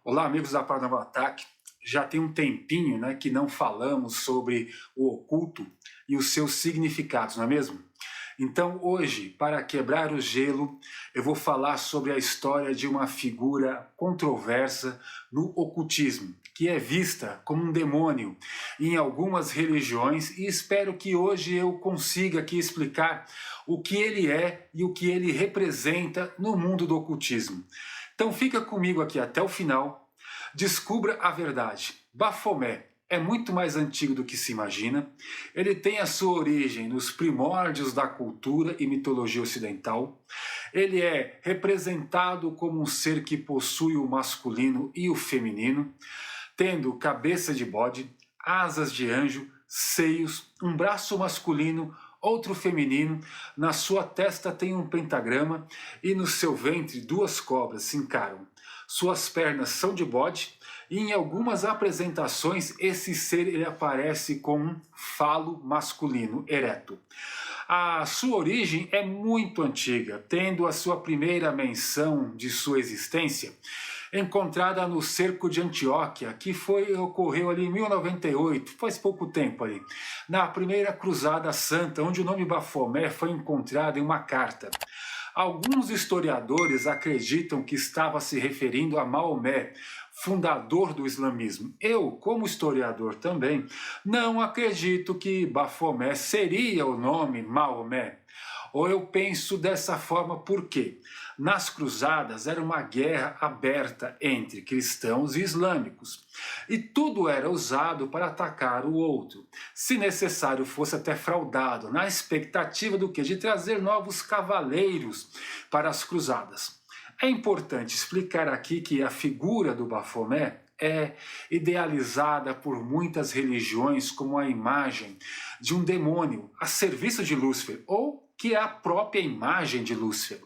Olá, amigos da Paranormal Ataque. Já tem um tempinho, que não falamos sobre o oculto e os seus significados, não é mesmo? Então, hoje, para quebrar o gelo, eu vou falar sobre a história de uma figura controversa no ocultismo, que é vista como um demônio em algumas religiões, e espero que hoje eu consiga aqui explicar o que ele é e o que ele representa no mundo do ocultismo. Então fica comigo aqui até o final. Descubra a verdade. Bafomé é muito mais antigo do que se imagina. Ele tem a sua origem nos primórdios da cultura e mitologia ocidental. Ele é representado como um ser que possui o masculino e o feminino, tendo cabeça de bode, asas de anjo, seios, um braço masculino, outro feminino, na sua testa tem um pentagrama e no seu ventre duas cobras se encaram. Suas pernas são de bode e em algumas apresentações esse ser ele aparece com um falo masculino ereto. A sua origem é muito antiga, tendo a sua primeira menção de sua existência encontrada no cerco de Antioquia, que ocorreu ali em 1098, faz pouco tempo ali, na primeira cruzada santa, onde o nome Bafomé foi encontrado em uma carta. Alguns historiadores acreditam que estava se referindo a Maomé, fundador do islamismo. Eu, como historiador também, não acredito que Bafomé seria o nome Maomé. Ou eu penso dessa forma porque nas cruzadas era uma guerra aberta entre cristãos e islâmicos. E tudo era usado para atacar o outro, se necessário fosse até fraudado, na expectativa do que? De trazer novos cavaleiros para as cruzadas. É importante explicar aqui que a figura do Bafomé é idealizada por muitas religiões como a imagem de um demônio a serviço de Lúcifer, ou que é a própria imagem de Lúcifer.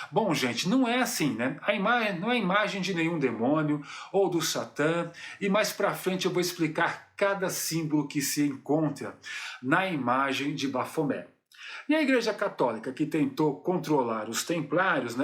Bom, gente, não é assim, né? A imagem não é a imagem de nenhum demônio ou do Satã, e mais para frente eu vou explicar cada símbolo que se encontra na imagem de Bafomé. E a Igreja Católica, que tentou controlar os templários,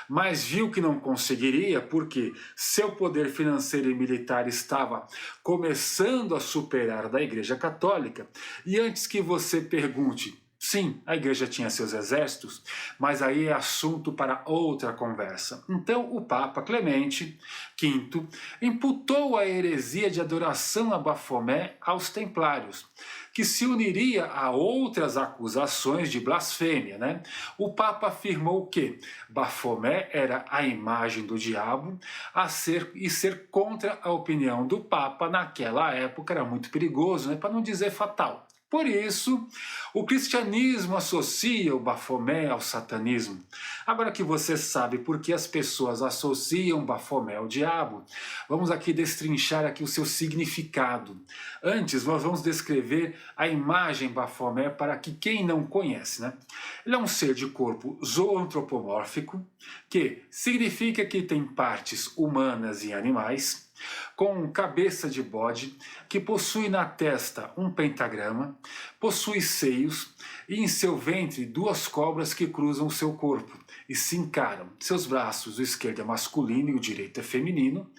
mas viu que não conseguiria, porque seu poder financeiro e militar estava começando a superar da Igreja Católica. E antes que você pergunte, sim, a igreja tinha seus exércitos, mas aí é assunto para outra conversa. Então o Papa Clemente V imputou a heresia de adoração a Bafomé aos templários, que se uniria a outras acusações de blasfêmia. O Papa afirmou que Bafomé era a imagem do diabo e ser contra a opinião do Papa naquela época era muito perigoso, para não dizer fatal. Por isso, o cristianismo associa o Bafomé ao satanismo. Agora que você sabe por que as pessoas associam Bafomé ao diabo, vamos aqui destrinchar aqui o seu significado. Antes, nós vamos descrever a imagem Bafomé para que quem não conhece. Ele é um ser de corpo zoantropomórfico, que significa que tem partes humanas e animais, com cabeça de bode, que possui na testa um pentagrama, possui seios e em seu ventre duas cobras que cruzam seu corpo e se encaram. Seus braços, o esquerdo é masculino e o direito é feminino.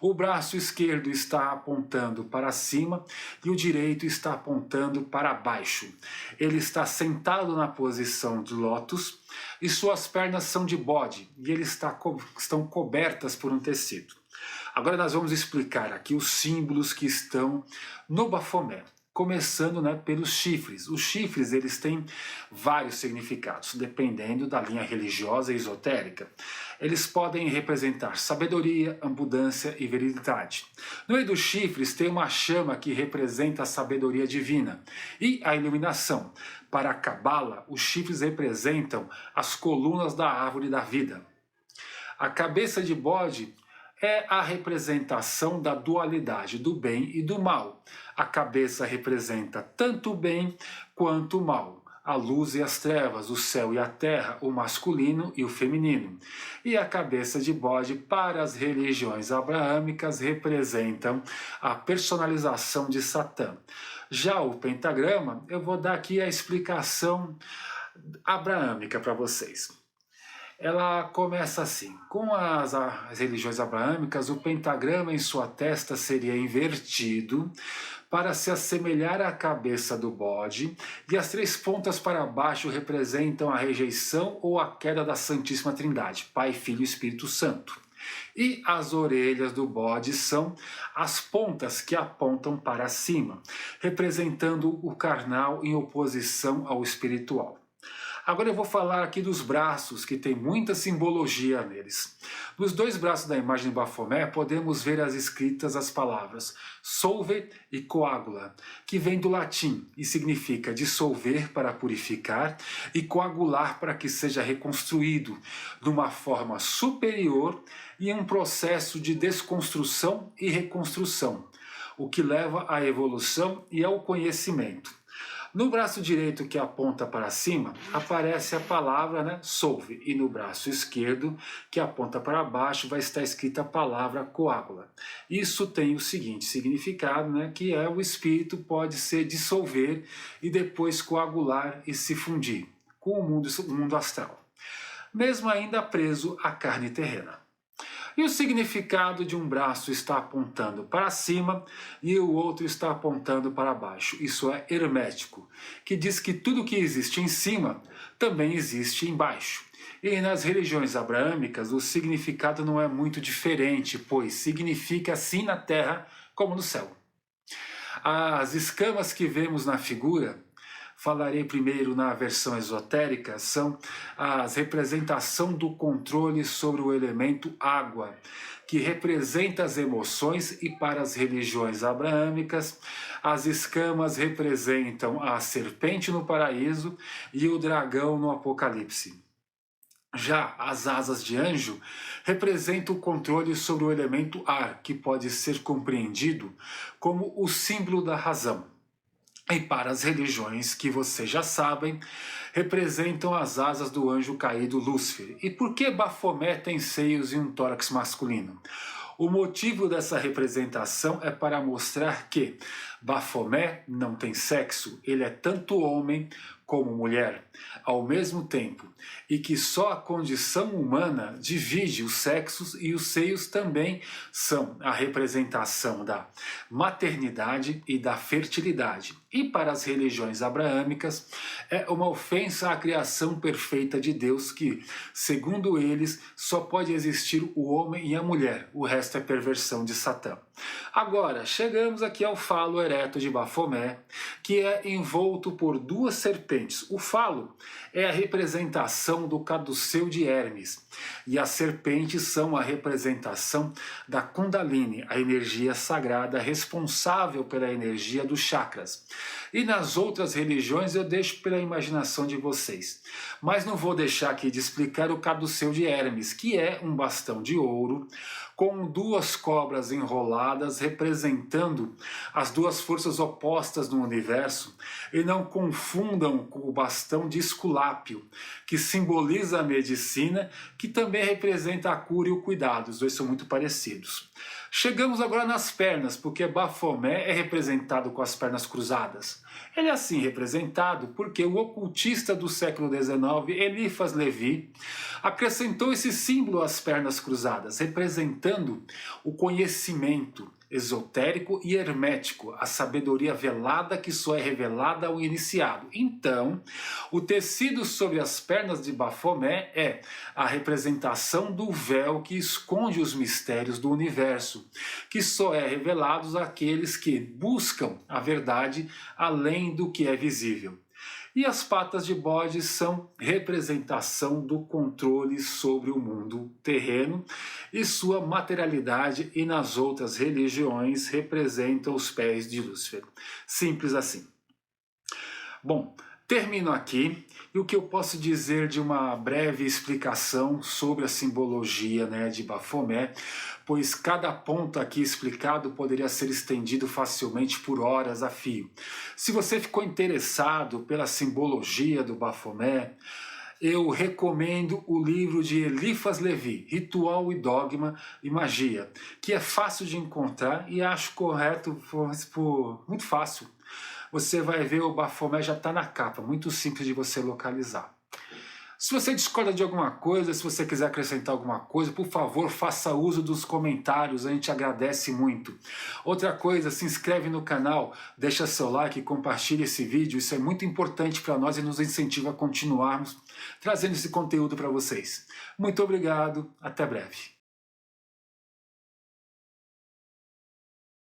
O braço esquerdo está apontando para cima e o direito está apontando para baixo. Ele está sentado na posição de lótus e suas pernas são de bode e estão cobertas por um tecido. Agora nós vamos explicar aqui os símbolos que estão no Bafomé, começando pelos chifres. Os chifres eles têm vários significados, dependendo da linha religiosa e esotérica. Eles podem representar sabedoria, abundância e veridade. No meio dos chifres tem uma chama que representa a sabedoria divina e a iluminação. Para a Cabala, os chifres representam as colunas da árvore da vida. A cabeça de bode é a representação da dualidade do bem e do mal. A cabeça representa tanto o bem quanto o mal, a luz e as trevas, o céu e a terra, o masculino e o feminino. E a cabeça de bode, para as religiões abraâmicas, representam a personalização de Satã. Já o pentagrama, eu vou dar aqui a explicação abraâmica para vocês. Ela começa assim: com as religiões abraâmicas, o pentagrama em sua testa seria invertido para se assemelhar à cabeça do bode, e as três pontas para baixo representam a rejeição ou a queda da Santíssima Trindade, Pai, Filho e Espírito Santo. E as orelhas do bode são as pontas que apontam para cima, representando o carnal em oposição ao espiritual. Agora eu vou falar aqui dos braços, que tem muita simbologia neles. Nos dois braços da imagem de Bafomé podemos ver as escritas as palavras solver e coagula, que vem do latim e significa dissolver para purificar e coagular para que seja reconstruído numa forma superior e em um processo de desconstrução e reconstrução, o que leva à evolução e ao conhecimento. No braço direito que aponta para cima, aparece a palavra solve, e no braço esquerdo, que aponta para baixo, vai estar escrita a palavra coágula. Isso tem o seguinte significado, que é o espírito pode se dissolver e depois coagular e se fundir com o mundo astral, mesmo ainda preso à carne terrena. E o significado de um braço está apontando para cima e o outro está apontando para baixo. Isso é hermético, que diz que tudo que existe em cima também existe embaixo. E nas religiões abraâmicas o significado não é muito diferente, pois significa assim na terra como no céu. As escamas que vemos na figura, falarei primeiro na versão esotérica, são a representação do controle sobre o elemento água, que representa as emoções, e para as religiões abraâmicas, as escamas representam a serpente no paraíso e o dragão no Apocalipse. Já as asas de anjo representam o controle sobre o elemento ar, que pode ser compreendido como o símbolo da razão. E para as religiões, que vocês já sabem, representam as asas do anjo caído Lúcifer. E por que Bafomé tem seios e um tórax masculino? O motivo dessa representação é para mostrar que Bafomé não tem sexo, ele é tanto homem como mulher, ao mesmo tempo, e que só a condição humana divide os sexos, e os seios também são a representação da maternidade e da fertilidade. E para as religiões abraâmicas, é uma ofensa à criação perfeita de Deus que, segundo eles, só pode existir o homem e a mulher, o resto é perversão de Satã. Agora, chegamos aqui ao falo ereto de Bafomé, que é envolto por duas serpentes. O falo é a representação do caduceu de Hermes, e as serpentes são a representação da Kundalini, a energia sagrada responsável pela energia dos chakras. E nas outras religiões eu deixo pela imaginação de vocês. Mas não vou deixar aqui de explicar o caduceu de Hermes, que é um bastão de ouro com duas cobras enroladas representando as duas forças opostas no universo, e não confundam com o bastão de Esculápio, que simboliza a medicina, que também representa a cura e o cuidado. Os dois são muito parecidos. Chegamos agora nas pernas, porque Bafomé é representado com as pernas cruzadas. Ele é assim representado porque o ocultista do século XIX, Eliphas Levi, acrescentou esse símbolo às pernas cruzadas, representando o conhecimento esotérico e hermético, a sabedoria velada que só é revelada ao iniciado. Então, o tecido sobre as pernas de Bafomé é a representação do véu que esconde os mistérios do universo, que só é revelado àqueles que buscam a verdade além do que é visível. E as patas de bode são representação do controle sobre o mundo terreno e sua materialidade, e nas outras religiões representam os pés de Lúcifer. Simples assim. Bom, termino aqui, e o que eu posso dizer de uma breve explicação sobre a simbologia de Bafomé, pois cada ponto aqui explicado poderia ser estendido facilmente por horas a fio. Se você ficou interessado pela simbologia do Bafomé, eu recomendo o livro de Eliphas Levi, Ritual e Dogma e Magia, que é fácil de encontrar e acho correto, muito fácil. Você vai ver, o Bafomé já está na capa, muito simples de você localizar. Se você discorda de alguma coisa, se você quiser acrescentar alguma coisa, por favor, faça uso dos comentários, a gente agradece muito. Outra coisa, se inscreve no canal, deixa seu like, compartilha esse vídeo, isso é muito importante para nós e nos incentiva a continuarmos trazendo esse conteúdo para vocês. Muito obrigado, até breve.